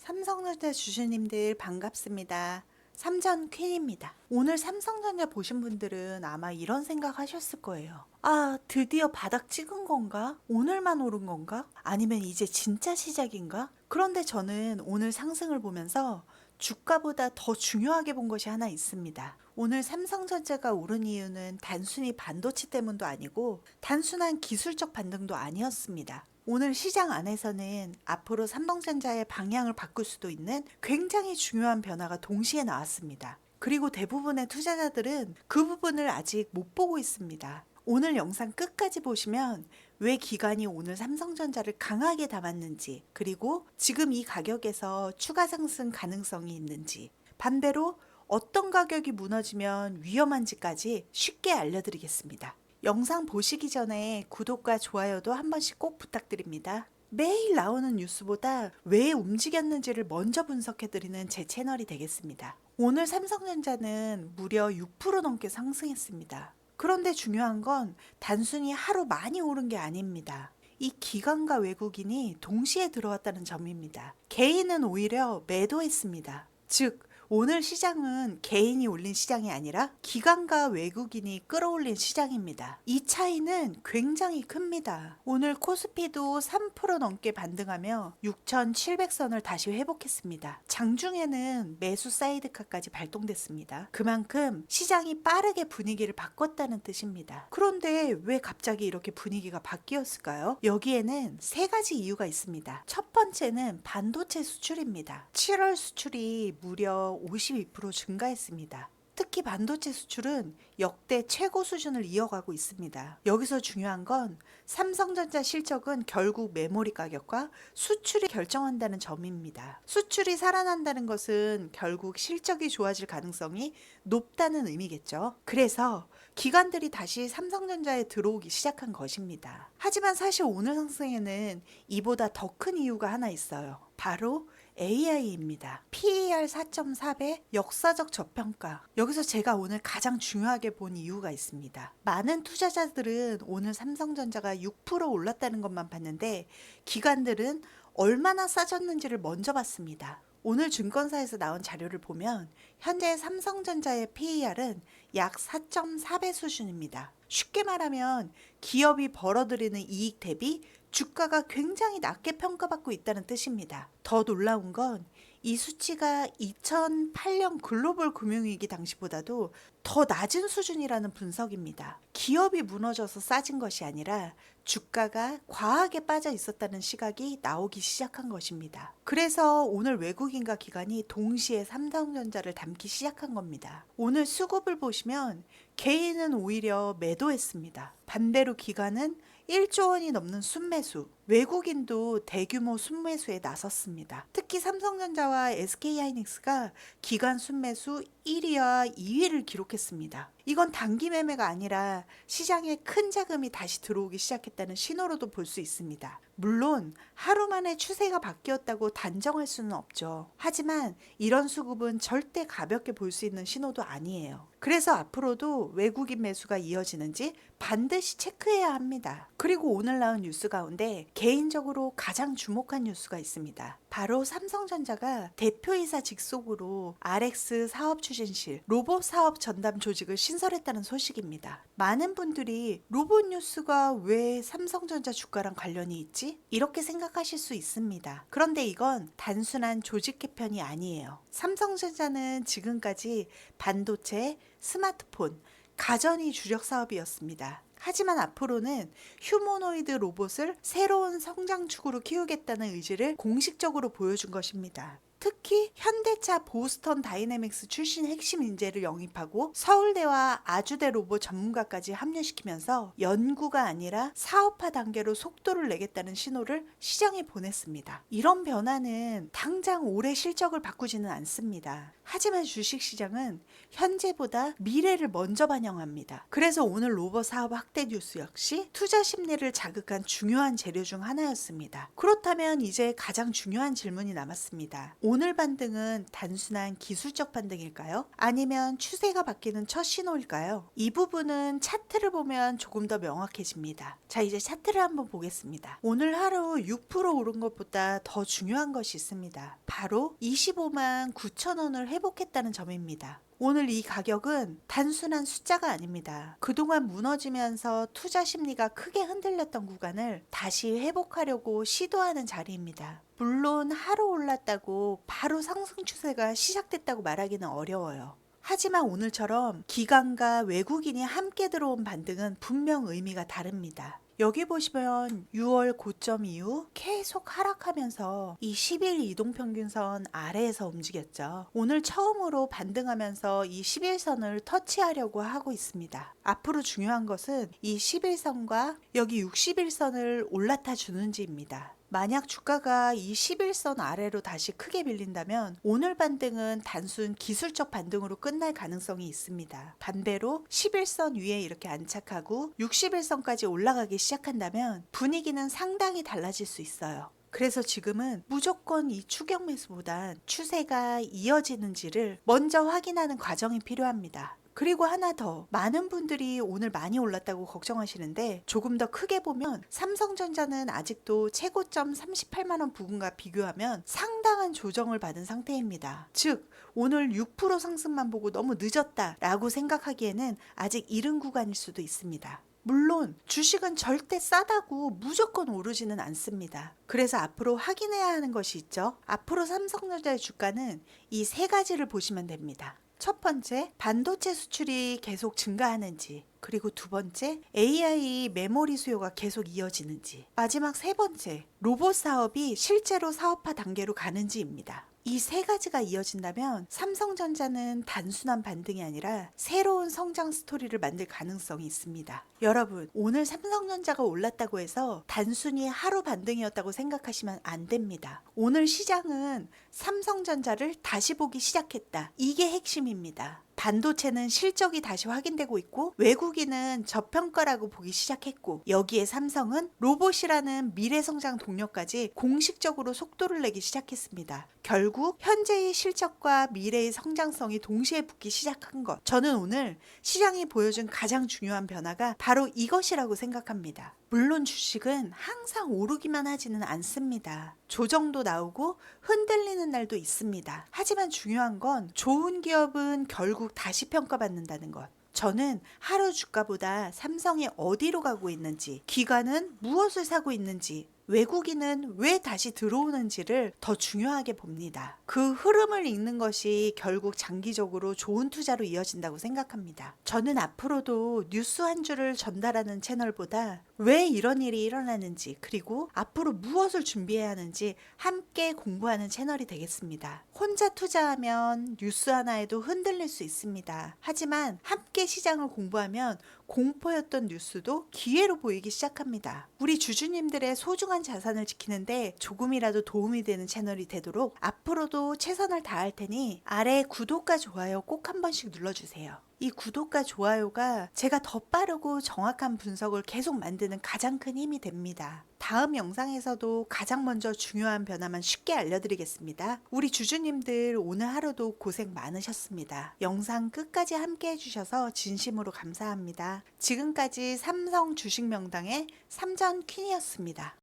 삼성전자 주주님들 반갑습니다. 삼전 퀸입니다. 오늘 삼성전자 보신 분들은 아마 이런 생각 하셨을 거예요. 아, 드디어 바닥 찍은 건가? 오늘만 오른 건가? 아니면 이제 진짜 시작인가? 그런데 저는 오늘 상승을 보면서 주가보다 더 중요하게 본 것이 하나 있습니다. 오늘 삼성전자가 오른 이유는 단순히 반도체 때문도 아니고 단순한 기술적 반등도 아니었습니다. 오늘 시장 안에서는 앞으로 삼성전자의 방향을 바꿀 수도 있는 굉장히 중요한 변화가 동시에 나왔습니다. 그리고 대부분의 투자자들은 그 부분을 아직 못 보고 있습니다. 오늘 영상 끝까지 보시면 왜 기관이 오늘 삼성전자를 강하게 담았는지, 그리고 지금 이 가격에서 추가 상승 가능성이 있는지, 반대로 어떤 가격이 무너지면 위험한지까지 쉽게 알려드리겠습니다. 영상 보시기 전에 구독과 좋아요도 한 번씩 꼭 부탁드립니다. 매일 나오는 뉴스보다 왜 움직였는지를 먼저 분석해드리는 제 채널이 되겠습니다. 오늘 삼성전자는 무려 6% 넘게 상승했습니다. 그런데 중요한 건 단순히 하루 많이 오른 게 아닙니다. 이 기관과 외국인이 동시에 들어왔다는 점입니다. 개인은 오히려 매도했습니다. 즉, 오늘 시장은 개인이 올린 시장이 아니라 기관과 외국인이 끌어올린 시장입니다. 이 차이는 굉장히 큽니다. 오늘 코스피도 3% 넘게 반등하며 6,700선을 다시 회복했습니다. 장중에는 매수 사이드카까지 발동됐습니다. 그만큼 시장이 빠르게 분위기를 바꿨다는 뜻입니다. 그런데 왜 갑자기 이렇게 분위기가 바뀌었을까요? 여기에는 세 가지 이유가 있습니다. 첫 번째는 반도체 수출입니다. 7월 수출이 무려 52% 증가했습니다. 특히 반도체 수출은 역대 최고 수준을 이어가고 있습니다. 여기서 중요한 건 삼성전자 실적은 결국 메모리 가격과 수출이 결정한다는 점입니다. 수출이 살아난다는 것은 결국 실적이 좋아질 가능성이 높다는 의미겠죠. 그래서 기관들이 다시 삼성전자에 들어오기 시작한 것입니다. 하지만 사실 오늘 상승에는 이보다 더 큰 이유가 하나 있어요. 바로 AI입니다. PER 4.4배 역사적 저평가. 여기서 제가 오늘 가장 중요하게 본 이유가 있습니다. 많은 투자자들은 오늘 삼성전자가 6% 올랐다는 것만 봤는데 기관들은 얼마나 싸졌는지를 먼저 봤습니다. 오늘 증권사에서 나온 자료를 보면 현재 삼성전자의 PER은 약 4.4배 수준입니다. 쉽게 말하면 기업이 벌어들이는 이익 대비 주가가 굉장히 낮게 평가받고 있다는 뜻입니다. 더 놀라운 건 이 수치가 2008년 글로벌 금융위기 당시보다도 더 낮은 수준이라는 분석입니다. 기업이 무너져서 싸진 것이 아니라 주가가 과하게 빠져 있었다는 시각이 나오기 시작한 것입니다. 그래서 오늘 외국인과 기관이 동시에 삼성전자를 담기 시작한 겁니다. 오늘 수급을 보시면 개인은 오히려 매도했습니다. 반대로 기관은 1조 원이 넘는 순매수, 외국인도 대규모 순매수에 나섰습니다. 특히 삼성전자와 SK하이닉스가 기관 순매수 1위와 2위를 기록했습니다. 이건 단기 매매가 아니라 시장에 큰 자금이 다시 들어오기 시작했다는 신호로도 볼 수 있습니다. 물론 하루 만에 추세가 바뀌었다고 단정할 수는 없죠. 하지만 이런 수급은 절대 가볍게 볼 수 있는 신호도 아니에요. 그래서 앞으로도 외국인 매수가 이어지는지 반드시 체크해야 합니다. 그리고 오늘 나온 뉴스 가운데 개인적으로 가장 주목한 뉴스가 있습니다. 바로 삼성전자가 대표이사 직속으로 RX 사업추진실 로봇 사업 전담 조직을 신설했다는 소식입니다. 많은 분들이 로봇 뉴스가 왜 삼성전자 주가랑 관련이 있지? 이렇게 생각하실 수 있습니다. 그런데 이건 단순한 조직 개편이 아니에요. 삼성전자는 지금까지 반도체, 스마트폰, 가전이 주력 사업이었습니다. 하지만 앞으로는 휴머노이드 로봇을 새로운 성장축으로 키우겠다는 의지를 공식적으로 보여준 것입니다. 특히 현대차 보스턴 다이내믹스 출신 핵심 인재를 영입하고 서울대와 아주대 로봇 전문가까지 합류시키면서 연구가 아니라 사업화 단계로 속도를 내겠다는 신호를 시장에 보냈습니다. 이런 변화는 당장 올해 실적을 바꾸지는 않습니다. 하지만 주식시장은 현재보다 미래를 먼저 반영합니다. 그래서 오늘 로봇 사업 확대 뉴스 역시 투자 심리를 자극한 중요한 재료 중 하나였습니다. 그렇다면 이제 가장 중요한 질문이 남았습니다. 오늘 반등은 단순한 기술적 반등일까요? 아니면 추세가 바뀌는 첫 신호일까요? 이 부분은 차트를 보면 조금 더 명확해집니다. 자, 이제 차트를 한번 보겠습니다. 오늘 하루 6% 오른 것보다 더 중요한 것이 있습니다. 바로 25만 9천 원을 회복했다는 점입니다. 오늘 이 가격은 단순한 숫자가 아닙니다. 그동안 무너지면서 투자 심리가 크게 흔들렸던 구간을 다시 회복하려고 시도하는 자리입니다. 물론 하루 올랐다고 바로 상승 추세가 시작됐다고 말하기는 어려워요. 하지만 오늘처럼 기관과 외국인이 함께 들어온 반등은 분명 의미가 다릅니다. 여기 보시면 6월 고점 이후 계속 하락하면서 이 10일 이동평균선 아래에서 움직였죠. 오늘 처음으로 반등하면서 이 11선을 터치하려고 하고 있습니다. 앞으로 중요한 것은 이 11선과 여기 61선을 올라타 주는지입니다. 만약 주가가 이 11선 아래로 다시 크게 밀린다면 오늘 반등은 단순 기술적 반등으로 끝날 가능성이 있습니다. 반대로 11선 위에 이렇게 안착하고 61선까지 올라가기 시작한다면 분위기는 상당히 달라질 수 있어요. 그래서 지금은 무조건 이 추격 매수보단 추세가 이어지는지를 먼저 확인하는 과정이 필요합니다. 그리고 하나 더, 많은 분들이 오늘 많이 올랐다고 걱정하시는데 조금 더 크게 보면 삼성전자는 아직도 최고점 38만 원 부근과 비교하면 상당한 조정을 받은 상태입니다. 즉 오늘 6% 상승만 보고 너무 늦었다라고 생각하기에는 아직 이른 구간일 수도 있습니다. 물론 주식은 절대 싸다고 무조건 오르지는 않습니다. 그래서 앞으로 확인해야 하는 것이 있죠. 앞으로 삼성전자의 주가는 이 세 가지를 보시면 됩니다. 첫 번째, 반도체 수출이 계속 증가하는지, 그리고 두 번째, AI 메모리 수요가 계속 이어지는지, 마지막 세 번째, 로봇 사업이 실제로 사업화 단계로 가는지입니다. 이 세 가지가 이어진다면 삼성전자는 단순한 반등이 아니라 새로운 성장 스토리를 만들 가능성이 있습니다. 여러분, 오늘 삼성전자가 올랐다고 해서 단순히 하루 반등이었다고 생각하시면 안 됩니다. 오늘 시장은 삼성전자를 다시 보기 시작했다. 이게 핵심입니다. 반도체는 실적이 다시 확인되고 있고 외국인은 저평가라고 보기 시작했고 여기에 삼성은 로봇이라는 미래 성장 동력까지 공식적으로 속도를 내기 시작했습니다. 결국 현재의 실적과 미래의 성장성이 동시에 붙기 시작한 것. 저는 오늘 시장이 보여준 가장 중요한 변화가 바로 이것이라고 생각합니다. 물론 주식은 항상 오르기만 하지는 않습니다. 조정도 나오고 흔들리는 날도 있습니다. 하지만 중요한 건 좋은 기업은 결국 다시 평가받는다는 것. 저는 하루 주가보다 삼성이 어디로 가고 있는지, 기관은 무엇을 사고 있는지, 외국인은 왜 다시 들어오는지를 더 중요하게 봅니다. 그 흐름을 읽는 것이 결국 장기적으로 좋은 투자로 이어진다고 생각합니다. 저는 앞으로도 뉴스 한 줄을 전달하는 채널보다 왜 이런 일이 일어나는지 그리고 앞으로 무엇을 준비해야 하는지 함께 공부하는 채널이 되겠습니다. 혼자 투자하면 뉴스 하나에도 흔들릴 수 있습니다. 하지만 함께 시장을 공부하면 공포였던 뉴스도 기회로 보이기 시작합니다. 우리 주주님들의 소중한 자산을 지키는데 조금이라도 도움이 되는 채널이 되도록 앞으로도 최선을 다할 테니 아래 구독과 좋아요 꼭 한 번씩 눌러주세요. 이 구독과 좋아요가 제가 더 빠르고 정확한 분석을 계속 만드는 가장 큰 힘이 됩니다. 다음 영상에서도 가장 먼저 중요한 변화만 쉽게 알려드리겠습니다. 우리 주주님들 오늘 하루도 고생 많으셨습니다. 영상 끝까지 함께 해주셔서 진심으로 감사합니다. 지금까지 삼성 주식 명당의 삼전 퀸이었습니다.